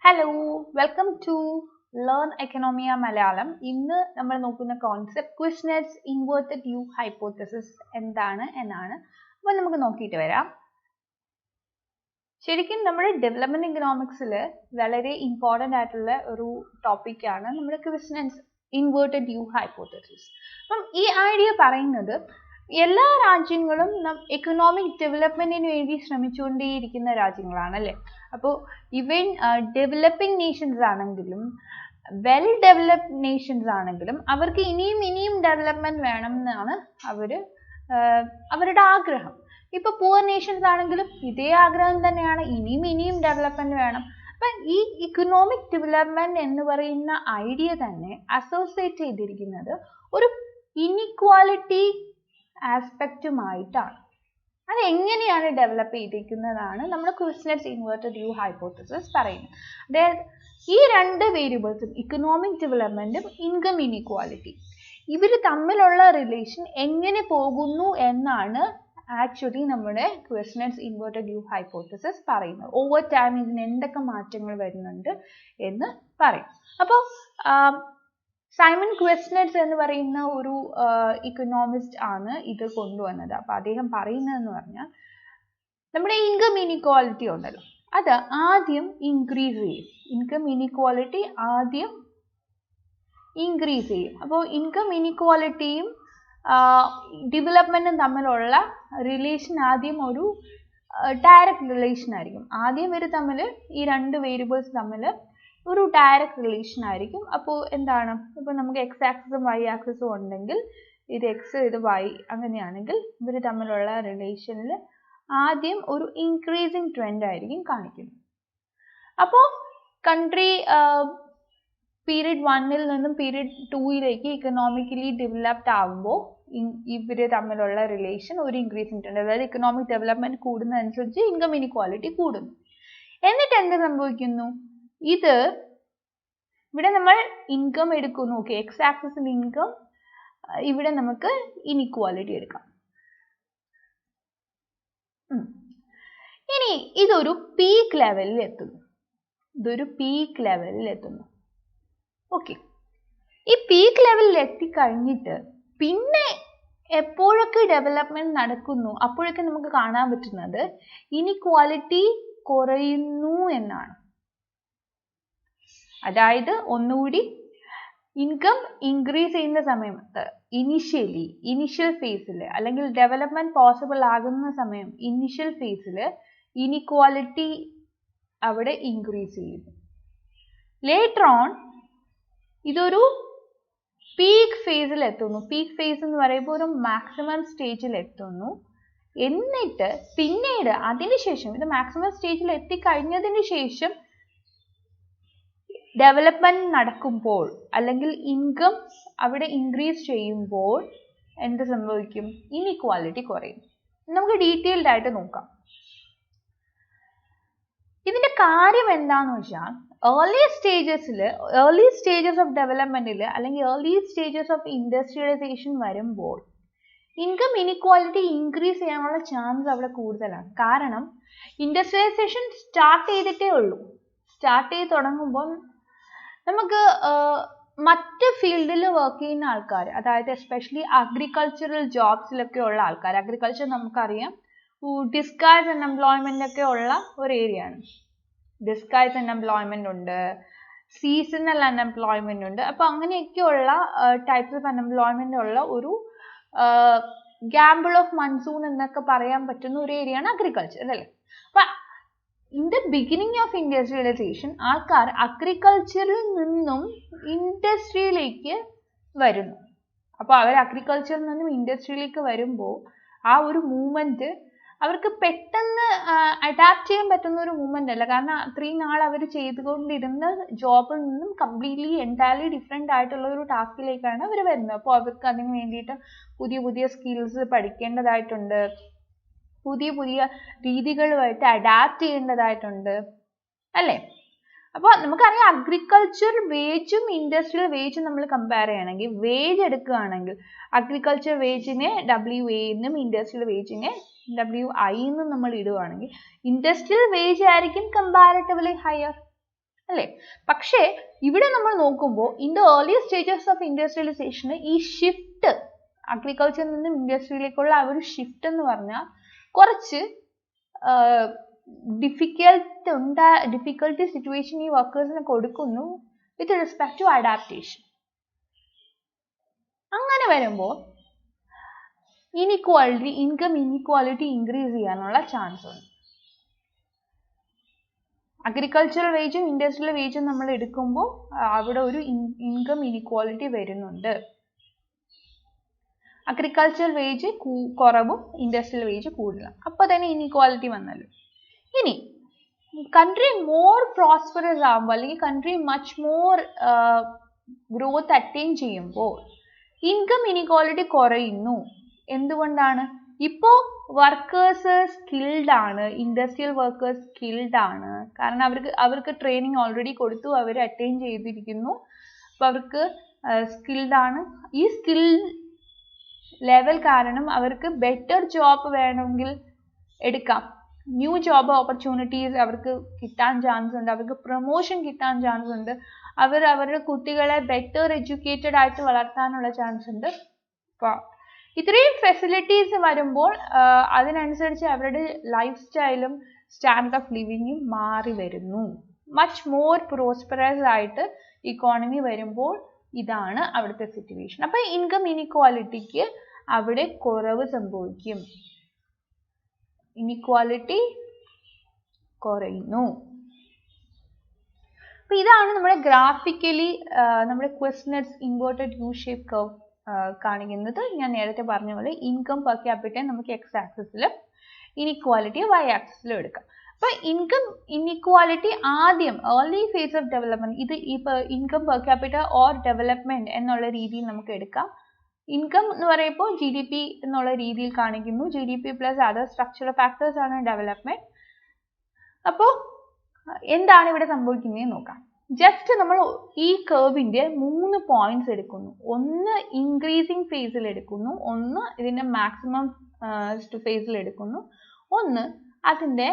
Hello welcome to learn economia Malayalam. ഇന്ന് നമ്മൾ നോക്കുന്ന concept Kuznets inverted U hypothesis എന്താണ് എന്നാണ്. അപ്പോൾ നമുക്ക് നോക്കിയിട്ട് വരാം. ശരിക്കും നമ്മുടെ ഡെവലപ്മെന്റ് ഇക്കണോമിക്സിൽ വളരെ ഇമ്പോർട്ടൻ്റ് ആയിട്ടുള്ള ഒരു ടോപ്പിക്കാണ് നമ്മുടെ ക്വിസ്നറ്റ്സ് ഇൻവേർട്ടഡ് യു ഹൈപ്പോത്തസിസ്. അപ്പം ഈ ഐഡിയ പറയുന്നത് എല്ലാ രാജ്യങ്ങളും എക്കണോമിക് ഡെവലപ്മെന്റിന് വേണ്ടി ശ്രമിച്ചുകൊണ്ടേയിരിക്കുന്ന രാജ്യങ്ങളാണ് അല്ലേ. അപ്പോൾ ഈവൻ ഡെവലപ്പിംഗ് നേഷൻസ് ആണെങ്കിലും വെൽ ഡെവലപ്ഡ് നേഷൻസ് ആണെങ്കിലും അവർക്ക് ഇനിയും ഡെവലപ്മെന്റ് വേണം എന്നാണ് അവരുടെ ആഗ്രഹം. ഇപ്പൊ പുവർ നേഷൻസ് ആണെങ്കിലും ഇതേ ആഗ്രഹം തന്നെയാണ്, ഇനിയും ഡെവലപ്മെന്റ് വേണം. അപ്പൊ ഈ ഇക്കണോമിക് ഡെവലപ്മെന്റ് എന്ന് പറയുന്ന ഐഡിയ തന്നെ അസോസിയേറ്റ് ചെയ്തിരിക്കുന്നത് ഒരു ഇനിക്വാലിറ്റി ആസ്പെക്റ്റുമായിട്ടാണ്. അത് എങ്ങനെയാണ് ഡെവലപ്പ് ചെയ്തിരിക്കുന്നതാണ് നമ്മുടെ ക്വിസ്നറ്റ്സ് ഇൻവേർട്ടഡ് യു ഹൈപ്പോത്തസിസ് പറയുന്നത്. അതായത് ഈ രണ്ട് വേരിയബിൾസും ഇക്കണോമിക് ഡെവലപ്മെന്റും ഇൻകം ഇനിക്വാലിറ്റി ഇവർ തമ്മിലുള്ള റിലേഷൻ എങ്ങനെ പോകുന്നു എന്നാണ് ആക്ച്വലി നമ്മുടെ ക്വിസ്നറ്റ്സ് ഇൻവേർട്ടഡ് യു ഹൈപ്പോത്തസിസ് പറയുന്നത്. ഓവർ ടൈം ഇതിന് എന്തൊക്കെ മാറ്റങ്ങൾ വരുന്നുണ്ട് എന്ന് പറയും. അപ്പോൾ സൈമൺ ക്വിസ്നറ്റ്സ് എന്ന് പറയുന്ന ഒരു ഇക്കണോമിസ്റ്റ് ആണ് ഇത് കൊണ്ടുവന്നത്. അപ്പൊ അദ്ദേഹം പറയുന്നതെന്ന് പറഞ്ഞാൽ നമ്മുടെ ഇൻകം ഇനിക്വാലിറ്റി ഉണ്ടല്ലോ, അത് ആദ്യം ഇൻക്രീസ് ചെയ്യും. ഇൻകം ഇനിക്വാലിറ്റി ആദ്യം ഇൻക്രീസ് ചെയ്യും. അപ്പോൾ ഇൻകം ഇനിക്വാലിറ്റിയും ഡെവലപ്മെന്റും തമ്മിലുള്ള റിലേഷൻ ആദ്യം ഒരു ഡയറക്റ്റ് റിലേഷൻ ആയിരിക്കും. ആദ്യം ഇവർ തമ്മിൽ ഈ രണ്ട് വേരിയബിൾസ് തമ്മിൽ ഒരു ഡയറക്റ്റ് റിലേഷൻ ആയിരിക്കും. അപ്പോൾ എന്താണ്, ഇപ്പോൾ നമുക്ക് എക്സ് ആക്സിസും വൈ ആക്സിസും ഉണ്ടെങ്കിൽ ഇത് എക്സ് ഇത് വൈ അങ്ങനെയാണെങ്കിൽ ഇവർ തമ്മിലുള്ള റിലേഷനിൽ ആദ്യം ഒരു ഇൻക്രീസിങ് ട്രെൻഡ് ആയിരിക്കും കാണിക്കുന്നത്. അപ്പോൾ കൺട്രി പീരീഡ് 1-ൽ നിന്നും പീരീഡ് 2-ലേക്ക് ഇക്കണോമിക്കലി ഡെവലപ്ഡ് ആകുമ്പോൾ ഇവർ തമ്മിലുള്ള റിലേഷൻ ഒരു ഇൻക്രീസിങ് ട്രെൻഡ്, അതായത് ഇക്കണോമിക് ഡെവലപ്മെന്റ് കൂടുന്നതനുസരിച്ച് ഇൻകം ഇനിക്വാലിറ്റി കൂടുന്നു. എന്നിട്ട് എന്ത് സംഭവിക്കുന്നു, ഇവിടെ നമ്മൾ ഇൻകം എടുക്കുന്നു. ഓക്കെ, എക്സ് ആക്സിസിൽ ഇൻകം, ഇവിടെ നമുക്ക് ഇനിക്വാലിറ്റി എടുക്കാം. ഇനി ഇതൊരു പീക്ക് ലെവലിൽ എത്തുന്നു. ഓക്കെ, ഈ പീക്ക് ലെവലിൽ എത്തിക്കഴിഞ്ഞിട്ട് പിന്നെ എപ്പോഴൊക്കെ ഡെവലപ്മെന്റ് നടക്കുന്നു അപ്പോഴൊക്കെ നമുക്ക് കാണാൻ പറ്റുന്നത് ഇനിക്വാലിറ്റി കുറയുന്നു എന്നാണ്. അതായത് ഒന്നുകൂടി ഇൻകം ഇൻക്രീസ് ചെയ്യുന്ന സമയത്ത് ഇനിഷ്യൽ ഫേസിൽ അല്ലെങ്കിൽ ഡെവലപ്മെന്റ് പോസിബിൾ ആകുന്ന സമയം ഇനിഷ്യൽ ഫേസിൽ ഇനിക്വാലിറ്റി അവിടെ ഇൻക്രീസ് ചെയ്യുന്നു. ലേറ്റർ ഓൺ ഇതൊരു പീക്ക് ഫേസിൽ എത്തുന്നു. പീക്ക് ഫേസ് എന്ന് പറയുമ്പോൾ ഒരു മാക്സിമം സ്റ്റേജിൽ എത്തുന്നു. എന്നിട്ട് പിന്നീട് അതിനുശേഷം ഇത് മാക്സിമം സ്റ്റേജിൽ എത്തിക്കഴിഞ്ഞതിന് ശേഷം ഡെവലപ്മെന്റ് നടക്കുമ്പോൾ അല്ലെങ്കിൽ ഇൻകം അവിടെ ഇൻക്രീസ് ചെയ്യുമ്പോൾ എന്ത് സംഭവിക്കും, ഇനിക്വാലിറ്റി കുറയും. നമുക്ക് ഡീറ്റെയിൽഡ് ആയിട്ട് നോക്കാം. ഇതിന്റെ കാര്യം എന്താന്ന് വെച്ചാൽ ഏർലി സ്റ്റേജസ് ഓഫ് ഡെവലപ്മെന്റിൽ അല്ലെങ്കിൽ ഏർലി സ്റ്റേജസ് ഓഫ് ഇൻഡസ്ട്രിയലൈസേഷൻ വരുമ്പോൾ ഇൻകം ഇനിക്വാലിറ്റി ഇൻക്രീസ് ചെയ്യാനുള്ള ചാൻസ് അവിടെ കൂടുതലാണ്. കാരണം ഇൻഡസ്ട്രിയലൈസേഷൻ സ്റ്റാർട്ട് ചെയ്തിട്ടേ ഉള്ളൂ. സ്റ്റാർട്ട് ചെയ്ത് തുടങ്ങുമ്പോൾ നമുക്ക് മറ്റ് ഫീൽഡിൽ വർക്ക് ചെയ്യുന്ന ആൾക്കാർ, അതായത് എസ്പെഷ്യലി അഗ്രികൾച്ചറൽ ജോബ്സിലൊക്കെ ഉള്ള ആൾക്കാർ, അഗ്രികൾച്ചർ നമുക്കറിയാം ഡിസ്ഗൈസ് അൺഎംപ്ലോയ്മെന്റ് ഒക്കെ ഉള്ള ഒരു ഏരിയ ആണ്. ഡിസ്ഗൈസ് അൺഎംപ്ലോയ്മെന്റ് ഉണ്ട്, സീസണൽ അൺഎംപ്ലോയ്മെന്റ് ഉണ്ട്. അപ്പൊ അങ്ങനെയൊക്കെയുള്ള ടൈപ്സ് ഓഫ് അൺഎംപ്ലോയ്മെന്റ് ഉള്ള ഒരു ഗാമ്പിൾ ഓഫ് മൺസൂൺ എന്നൊക്കെ പറയാൻ പറ്റുന്ന ഒരു ഏരിയ ആണ് അഗ്രികൾച്ചർ അല്ലേ. അപ്പൊ in the beginning of industrialization ആൾക്കാർ അഗ്രികൾച്ചറിൽ നിന്നും ഇൻഡസ്ട്രിയിലേക്ക് വരുന്നു. അപ്പോൾ അവർ അഗ്രികൾച്ചറിൽ നിന്നും ഇൻഡസ്ട്രിയിലേക്ക് വരുമ്പോൾ ആ ഒരു മൂവ്മെന്റ് അവർക്ക് പെട്ടെന്ന് അഡാപ്റ്റ് ചെയ്യാൻ പറ്റുന്ന ഒരു മൂവ്മെന്റ് അല്ല. കാരണം അത്രയും നാൾ അവർ ചെയ്തുകൊണ്ടിരുന്ന ജോബിൽ നിന്നും കംപ്ലീറ്റ്ലി എൻറ്റയർലി ഡിഫറെൻ്റ് ആയിട്ടുള്ള ഒരു ടാസ്കിലേക്കാണ് അവർ വരുന്നത്. അപ്പോൾ അവർക്ക് അതിന് വേണ്ടിയിട്ട് പുതിയ സ്കിൽസ് പഠിക്കേണ്ടതായിട്ടുണ്ട്, പുതിയ രീതികളുമായിട്ട് അഡാപ്റ്റ് ചെയ്യേണ്ടതായിട്ടുണ്ട് അല്ലേ. അപ്പോൾ നമുക്കറിയാം അഗ്രികൾച്ചർ വേജും ഇൻഡസ്ട്രിയൽ വേജും നമ്മൾ കമ്പയർ ചെയ്യണമെങ്കിൽ, വേജ് എടുക്കുകയാണെങ്കിൽ അഗ്രികൾച്ചർ വേജിനെ WA എന്നും ഇൻഡസ്ട്രിയൽ വേജിനെ WI എന്നും നമ്മൾ ഇടുകയാണെങ്കിൽ ഇൻഡസ്ട്രിയൽ വേജ് ആയിരിക്കും കമ്പാരിറ്റീവ്ലി ഹയർ. അല്ലേ? പക്ഷേ ഇവിടെ നമ്മൾ നോക്കുമ്പോൾ in the early stages of ഇൻഡസ്ട്രിയലൈസേഷന് ഈ ഷിഫ്റ്റ് അഗ്രികൾച്ചറിൽ നിന്നും ഇൻഡസ്ട്രിയിലേക്കുള്ള ആ ഒരു ഷിഫ്റ്റ് എന്ന് പറഞ്ഞാൽ കുറച്ച് ഡിഫിക്കൽട്ടി സിറ്റുവേഷൻ ഈ വർക്കേഴ്സിന് കൊടുക്കുന്നു വിത്ത് റെസ്പെക്ട് ടു അഡാപ്റ്റേഷൻ. അങ്ങനെ വരുമ്പോൾ ഇൻകം ഇൻഇക്വാലിറ്റി ഇൻക്രീസ് ചെയ്യാനുള്ള ചാൻസ് ഉണ്ട്. അഗ്രികൾച്ചറൽ വേജും ഇൻഡസ്ട്രിയൽ വേജും നമ്മൾ എടുക്കുമ്പോൾ അവിടെ ഒരു ഇൻകം ഇൻഇക്വാലിറ്റി വരുന്നുണ്ട്. അഗ്രികൾച്ചറൽ വേജ് കുറവും ഇൻഡസ്ട്രിയൽ വേജ് കൂടുതലാണ്. അപ്പോൾ തന്നെ ഇൻഇക്വാലിറ്റി വന്നല്ലോ. ഇനി കൺട്രി മോർ പ്രോസ്പെറസ് ആകുമ്പോൾ അല്ലെങ്കിൽ country much more growth attain ചെയ്യുമ്പോൾ ഇൻകം ഇൻഇക്വാലിറ്റി കുറയുന്നു. എന്തുകൊണ്ടാണ്? ഇപ്പോൾ വർക്കേഴ്സ് സ്കിൽഡ് ആണ്, ഇൻഡസ്ട്രിയൽ വർക്കേഴ്സ് സ്കിൽഡ് ആണ്. കാരണം അവർക്ക് ട്രെയിനിങ് ഓൾറെഡി കൊടുത്തു, അവർ അറ്റൈൻ ചെയ്തിരിക്കുന്നു. അപ്പോൾ അവർക്ക് സ്കിൽഡ് ആണ്. ഈ സ്കിൽ ലെവൽ കാരണം അവർക്ക് ബെറ്റർ ജോബ് വേണമെങ്കിൽ എടുക്കാം. ന്യൂ ജോബ് ഓപ്പർച്യൂണിറ്റീസ് അവർക്ക് കിട്ടാൻ ചാൻസ് ഉണ്ട്, അവർക്ക് പ്രൊമോഷൻ കിട്ടാൻ ചാൻസ് ഉണ്ട്, അവരുടെ കുട്ടികളെ ബെറ്റർ എഡ്യൂക്കേറ്റഡ് ആയിട്ട് വളർത്താനുള്ള ചാൻസ് ഉണ്ട്. അപ്പോൾ ഇത്രയും ഫെസിലിറ്റീസ് വരുമ്പോൾ അതിനനുസരിച്ച് അവരുടെ ലൈഫ് സ്റ്റൈലും സ്റ്റാൻഡേർഡ് ഓഫ് ലിവിങ്ങും മാറി വരുന്നു. മച്ച് മോർ പ്രോസ്പെറസ് ആയിട്ട് ഇക്കോണമി വരുമ്പോൾ ഇതാണ് അവിടുത്തെ സിറ്റുവേഷൻ. അപ്പോൾ ഇൻകം ഇൻഇക്വാലിറ്റിക്ക് അവിടെ കുറവ് സംഭവിക്കും, ഇൻഇക്വാലിറ്റി കുറയുന്നു. അപ്പോൾ ഇതാണ് നമ്മുടെ ഗ്രാഫിക്കലി നമ്മുടെ questions inverted U shape curve കാണിക്കുന്നത്. ഞാൻ നേരത്തെ പറഞ്ഞ പോലെ ഇൻകം പെർ ക്യാപിറ്റ നമുക്ക് എക്സ് ആക്സിസിലും ഇൻഇക്വാലിറ്റി വൈ ആക്സിസിലും എടുക്കാം. അപ്പോൾ ഇൻകം ഇൻഇക്വാലിറ്റി ആദ്യം ഏർലി ഫേസ് ഓഫ് ഡെവലപ്മെന്റ്, ഇത് ഇപ്പോൾ income per capita or development എന്നുള്ള രീതിയിൽ നമുക്ക് എടുക്കാം. ഇൻകം എന്ന് പറയുമ്പോൾ GDP എന്നുള്ള രീതിയിൽ കാണിക്കുന്നു. GDP plus other structural factors ആണ് ഡെവലപ്മെന്റ്. അപ്പോൾ എന്താണ് ഇവിടെ സംഭവിക്കുന്നത് നോക്കാം. ജസ്റ്റ് നമ്മൾ ഈ കർവിന്റെ 3 പോയിന്റ്സ് എടുക്കുന്നു. ഒന്ന് ഇൻക്രീസിങ് ഫേസിൽ എടുക്കുന്നു, ഒന്ന് ഇതിന്റെ മാക്സിമം ഫേസിൽ എടുക്കുന്നു, ഒന്ന് അതിന്റെ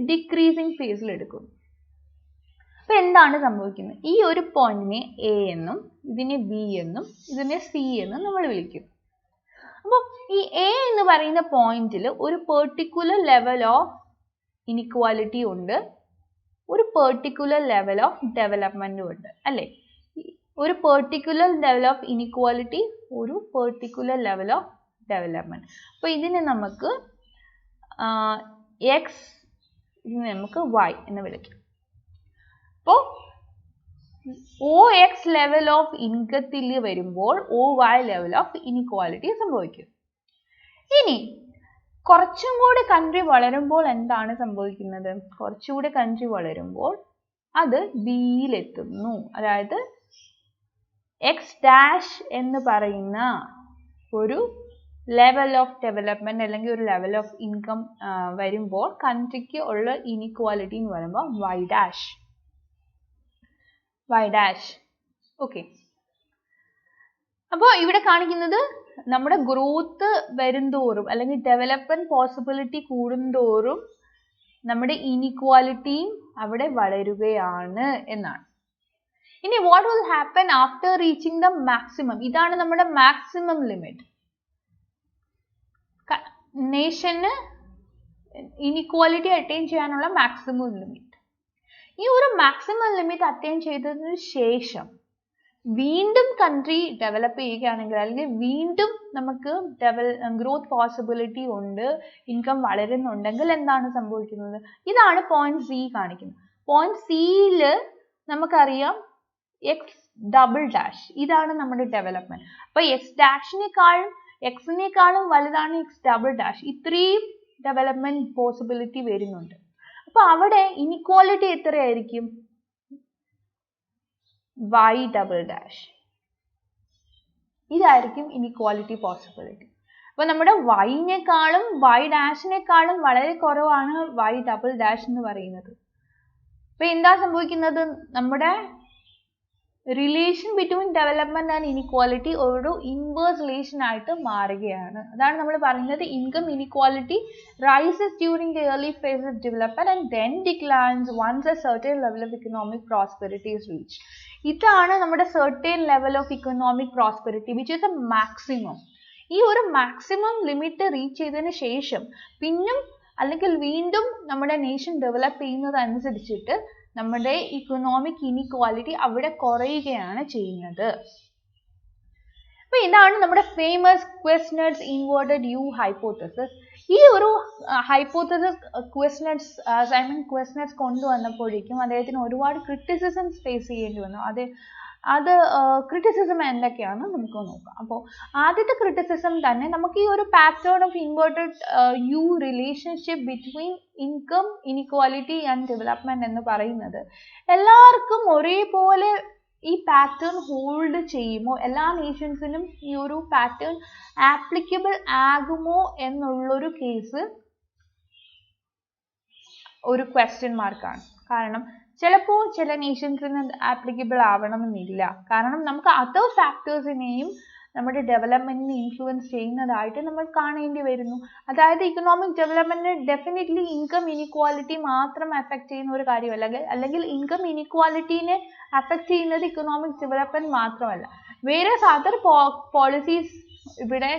ഡിക്രീസിങ് ഫേസിൽ എടുക്കുന്നു. അപ്പോൾ എന്താണ് സംഭവിക്കുന്നത്? ഈ ഒരു പോയിന്റിനെ A എന്നും ഇതിനെ B എന്നും ഇതിനെ C എന്നും നമ്മൾ വിളിക്കും. അപ്പോൾ ഈ A എന്ന് പറയുന്ന പോയിന്റിൽ ഒരു പെർട്ടിക്കുലർ ലെവൽ ഓഫ് ഇൻഇക്വാലിറ്റി ഉണ്ട്, ഒരു പെർട്ടിക്കുലർ ലെവൽ ഓഫ് ഡെവലപ്മെന്റും ഉണ്ട്, അല്ലേ? ഒരു പെർട്ടിക്കുലർ ലെവൽ ഓഫ് ഇൻഇക്വാലിറ്റി, ഒരു പെർട്ടിക്കുലർ ലെവൽ ഓഫ് ഡെവലപ്മെന്റ്. അപ്പോൾ ഇതിനെ നമുക്ക് X, ഇതിനെ നമുക്ക് Y എന്ന് വിളിക്കാം. അപ്പോൾ OX ലെവൽ ഓഫ് ഇൻകത്തിൽ വരുമ്പോൾ OY ലെവൽ ഓഫ് ഇൻഇക്വാലിറ്റി സംഭവിക്കും. ഇനി കുറച്ചും കൂടി കൺട്രി വളരുമ്പോൾ എന്താണ് സംഭവിക്കുന്നത്? കുറച്ചുകൂടി കൺട്രി വളരുമ്പോൾ അത് ബിയിലെത്തുന്നു. അതായത് X' എന്ന് പറയുന്ന ഒരു ലെവൽ ഓഫ് ഡെവലപ്മെന്റ് അല്ലെങ്കിൽ ഒരു ലെവൽ ഓഫ് ഇൻകം വരുമ്പോൾ കൺട്രിക്ക് ഉള്ള ഇൻഇക്വാലിറ്റി എന്ന് പറയുമ്പോൾ Y'. ഓക്കെ. അപ്പോൾ ഇവിടെ കാണിക്കുന്നത് നമ്മുടെ ഗ്രോത്ത് വരുംതോറും അല്ലെങ്കിൽ ഡെവലപ്മെന്റ് പോസിബിലിറ്റി കൂടുന്തോറും നമ്മുടെ ഇൻഇക്വാലിറ്റിയും അവിടെ വളരുകയാണ് എന്നാണ്. ഇനി what will happen after reaching the maximum? ഇതാണ് നമ്മുടെ മാക്സിമം ലിമിറ്റ്. നേഷന് ഇൻഇക്വാലിറ്റി അറ്റൈൻ ചെയ്യാനുള്ള മാക്സിമം ലിമിറ്റ്. ഈ ഒരു മാക്സിമം ലിമിറ്റ് അറ്റൈൻ ചെയ്തതിനു ശേഷം വീണ്ടും കൺട്രി ഡെവലപ്പ് ചെയ്യുകയാണെങ്കിൽ അല്ലെങ്കിൽ വീണ്ടും നമുക്ക് ഗ്രോത്ത് പോസിബിലിറ്റി ഉണ്ട്, ഇൻകം വളരുന്നുണ്ടെങ്കിൽ എന്താണ് സംഭവിക്കുന്നത്? ഇതാണ് പോയിന്റ് C കാണിക്കുന്നത്. പോയിന്റ് Cയിൽ നമുക്കറിയാം X', ഇതാണ് നമ്മുടെ ഡെവലപ്മെന്റ്. അപ്പോൾ X'നേക്കാളും വലുതാണ് X'. ഇത്രയും ഡെവലപ്മെന്റ് പോസിബിലിറ്റി വരുന്നുണ്ട്. അപ്പോൾ അവിടെ ഇൻഇക്വാലിറ്റി എത്രയായിരിക്കും? Y'. ഇതായിരിക്കും ഇൻഇക്വാലിറ്റി പോസിബിലിറ്റി. അപ്പോൾ നമ്മുടെ Y'-നേക്കാളും Y'-നേക്കാളും വളരെ കുറവാണ് Y'' എന്ന് പറയുന്നത്. അപ്പോൾ എന്താ സംഭവിക്കുന്നത്? നമ്മുടെ relation between development and inequality ഒരു ഇൻവേഴ്സ് റിലേഷൻ ആയിട്ട് മാറുകയാണ്. അതാണ് നമ്മൾ പറയുന്നത് income inequality rises during the early phase of development and then declines once a certain level of economic prosperity is reached. ഇതാണ് നമ്മുടെ certain level of economic prosperity which is a maximum. ഈ ഒരു maximum limit reach ചെയ്തതിന് ശേഷം പിന്നും അല്ലെങ്കിൽ വീണ്ടും നമ്മുടെ നേഷൻ ഡെവലപ്പ് ചെയ്യുന്നതനുസരിച്ചിട്ട് നമ്മുടെ ഇക്കണോമിക് ഇനിക്വാലിറ്റി അവിടെ കുറയുകയാണ് ചെയ്യുന്നത്. അപ്പോൾ ഇതാണ് നമ്മുടെ ഫേമസ് ക്വസ്റ്റ്നേഴ്സ് ഇൻവേർട്ടഡ് യു ഹൈപ്പോത്തസിസ്. ഈ ഒരു ഹൈപ്പോത്തസിസ് സൈമൺ ക്വസ്റ്റ്നേഴ്സ് കൊണ്ടുവന്നപ്പോഴേക്കും അദ്ദേഹത്തിന് ഒരുപാട് ക്രിറ്റിസിസംസ് ഫേസ് ചെയ്യേണ്ടി വന്നു. അത് ക്രിറ്റിസിസം എന്തൊക്കെയാണ് നമുക്ക് നോക്കാം. അപ്പോൾ ആദ്യത്തെ ക്രിറ്റിസിസം തന്നെ നമുക്ക് ഈ ഒരു pattern of inverted U relationship between income inequality and development എന്ന് പറയുന്നത് എല്ലാവർക്കും ഒരേപോലെ ഈ പാറ്റേൺ ഹോൾഡ് ചെയ്യുമോ, എല്ലാ നേഷൻസിനും ഈ ഒരു പാറ്റേൺ ആപ്ലിക്കബിൾ ആകുമോ എന്നുള്ളൊരു കേസ് ഒരു ക്വസ്റ്റ്യൻ മാർക്കാണ്. കാരണം ചിലപ്പോൾ ചില നേഷൻസിന് ആപ്ലിക്കബിൾ ആവണമെന്നില്ല. കാരണം നമുക്ക് അതർ ഫാക്ടേഴ്സിനെയും നമ്മുടെ ഡെവലപ്മെന്റിനെ ഇൻഫ്ലുവൻസ് ചെയ്യുന്നതായിട്ട് നമ്മൾ കാണേണ്ടി വരുന്നു. അതായത് ഇക്കണോമിക് ഡെവലപ്മെന്റിന് ഡെഫിനറ്റ്ലി ഇൻകം ഇനിക്വാലിറ്റി മാത്രം അഫക്റ്റ് ചെയ്യുന്ന ഒരു കാര്യമല്ല, അല്ലെങ്കിൽ ഇൻകം ഇനിക്വാലിറ്റീനെ അഫക്റ്റ് ചെയ്യുന്നത് ഇക്കണോമിക് ഡെവലപ്മെന്റ് മാത്രമല്ല, വേരിയസ് അതർ പോളിസീസ് ഇവിടെ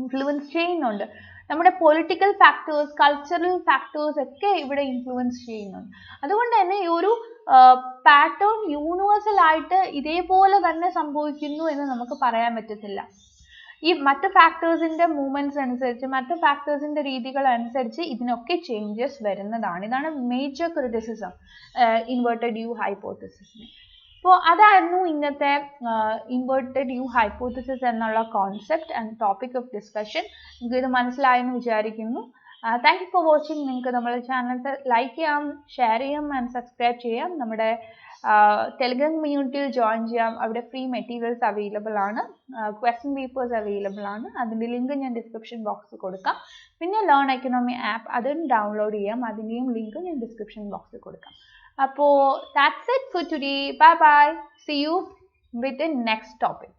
ഇൻഫ്ലുവൻസ് ചെയ്യുന്നുണ്ട്. നമ്മുടെ പൊളിറ്റിക്കൽ ഫാക്ടേഴ്സ്, കൾച്ചറൽ ഫാക്ടേഴ്സ് ഒക്കെ ഇവിടെ ഇൻഫ്ലുവൻസ് ചെയ്യുന്നുണ്ട്. അതുകൊണ്ട് തന്നെ ഈ ഒരു പാറ്റേൺ യൂണിവേഴ്സൽ ആയിട്ട് ഇതേപോലെ തന്നെ സംഭവിക്കുന്നു എന്ന് നമുക്ക് പറയാൻ പറ്റത്തില്ല. ഈ മറ്റ് ഫാക്ടേഴ്സിന്റെ മൂവ്മെന്റ്സ് അനുസരിച്ച്, മറ്റ് ഫാക്ടേഴ്സിന്റെ രീതികൾ അനുസരിച്ച് ഇതിനൊക്കെ ചേഞ്ചസ് വരുന്നതാണ്. ഇതാണ് മേജർ ക്രിറ്റിസിസം ഇൻവേർട്ടഡ് യു ഹൈപ്പോത്തസിസിന്. അപ്പോൾ അതായിരുന്നു ഇന്നത്തെ ഇൻവേർട്ടഡ് യു ഹൈപ്പോത്തസിസ് എന്നുള്ള concept and topic of discussion. നിങ്ങൾക്ക് ഇത് മനസ്സിലായെന്ന് വിചാരിക്കുന്നു. Thank you for watching. നിങ്ങൾക്ക് നമ്മുടെ ചാനൽ ലൈക്ക് ചെയ്യാം, ഷെയർ ചെയ്യാം ആൻഡ് സബ്സ്ക്രൈബ് ചെയ്യാം. നമ്മുടെ ടെലിഗ്രാം കമ്മ്യൂണിറ്റിയിൽ ജോയിൻ ചെയ്യാം. അവിടെ ഫ്രീ മെറ്റീരിയൽസ് അവൈലബിൾ ആണ്, ക്വസ്റ്റ്യൻ പേപ്പേഴ്സ് അവൈലബിൾ ആണ്. അതിൻ്റെ ലിങ്ക് ഞാൻ ഡിസ്ക്രിപ്ഷൻ ബോക്സിൽ കൊടുക്കാം. പിന്നെ ലേൺ എക്കണോമി ആപ്പ് അതും ഡൗൺലോഡ് ചെയ്യാം, അതിൻ്റെയും ലിങ്ക് ഞാൻ ഡിസ്ക്രിപ്ഷൻ ബോക്സിൽ കൊടുക്കാം. അപ്പോൾ that's it for today. Bye bye. See you with the next topic.